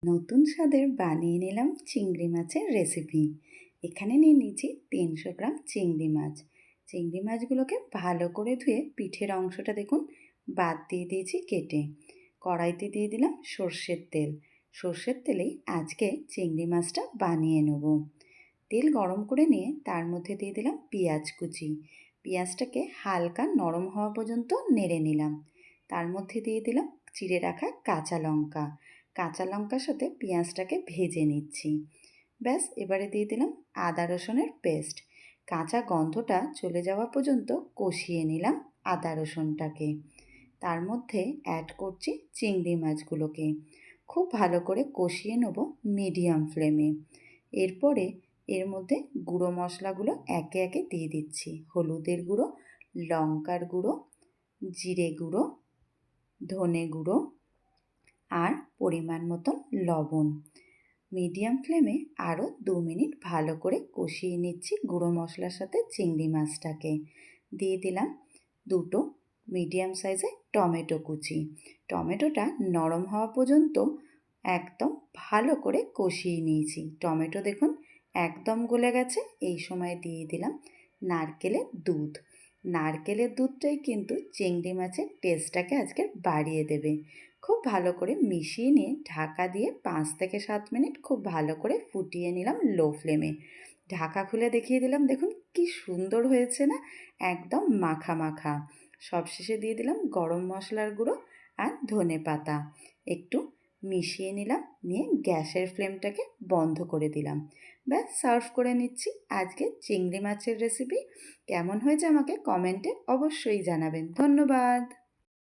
নতুন স্বাদের বানিয়ে নিলাম চিংড়ি মাছের রেসিপি। এখানে নিয়ে নিয়েছি 300 গ্রাম চিংড়ি মাছ। চিংড়ি মাছগুলোকে ভালো করে ধুয়ে পিঠের অংশটা দেখুন বাদ দিয়ে দিয়েছি কেটে। কড়াইতে দিয়ে দিলাম সর্ষের তেল। সর্ষের তেলেই আজকে চিংড়ি মাছটা বানিয়ে নেব। তেল গরম করে নিয়ে তার মধ্যে দিয়ে দিলাম পেঁয়াজ কুচি। পেঁয়াজটাকে হালকা নরম হওয়া পর্যন্ত নেড়ে নিলাম। তার মধ্যে দিয়ে দিলাম চিড়ে রাখা কাঁচা লঙ্কা। কাঁচা লঙ্কার সাথে পেঁয়াজটাকে ভেজে নিচ্ছি। ব্যাস, এবারে দিয়ে দিলাম আদা রসুনের পেস্ট। কাঁচা গন্ধটা চলে যাওয়া পর্যন্ত কষিয়ে নিলাম আদা রসুনটাকে। তার মধ্যে অ্যাড করছি চিংড়ি মাছগুলোকে। খুব ভালো করে কষিয়ে নেব মিডিয়াম ফ্লেমে। এরপরে এর মধ্যে গুঁড়ো মশলাগুলো একে একে দিয়ে দিচ্ছি। হলুদের গুঁড়ো, লঙ্কার গুঁড়ো, জিরে গুঁড়ো, ধনে গুঁড়ো আর পরিমাণ মতন লবণ। মিডিয়াম ফ্লেমে আরও 2 মিনিট ভালো করে কষিয়ে নিচ্ছি গুঁড়ো মশলার সাথে চিংড়ি মাছটাকে। দিয়ে দিলাম 2টো মিডিয়াম সাইজে টমেটো কুচি। টমেটোটা নরম হওয়া পর্যন্ত একদম ভালো করে কষিয়ে নিয়েছি। টমেটো দেখুন একদম গলে গেছে। এই সময় দিয়ে দিলাম নারকেলের দুধ। নারকেলের দুধটাই কিন্তু চিংড়ি মাছের টেস্টটাকে আজকে বাড়িয়ে দেবে। খুব ভালো করে মিশিয়ে নিয়ে ঢাকা দিয়ে 5 থেকে 7 মিনিট খুব ভালো করে ফুটিয়ে নিলাম লো ফ্লেমে। ঢাকা খুলে দেখিয়ে দিলাম, দেখুন কি সুন্দর হয়েছে না, একদম মাখা মাখা। সবশেষে দিয়ে দিলাম গরম মশলার গুঁড়ো আর ধনে পাতা। একটু মিশিয়ে নিলাম, নিয়ে গ্যাসের ফ্লেমটাকে বন্ধ করে দিলাম। ব্যাস, সার্ভ করে নিচ্ছি আজকে চিংড়ি মাছের রেসিপি। কেমন হয়েছে আমাকে কমেন্টে অবশ্যই জানাবেন। ধন্যবাদ।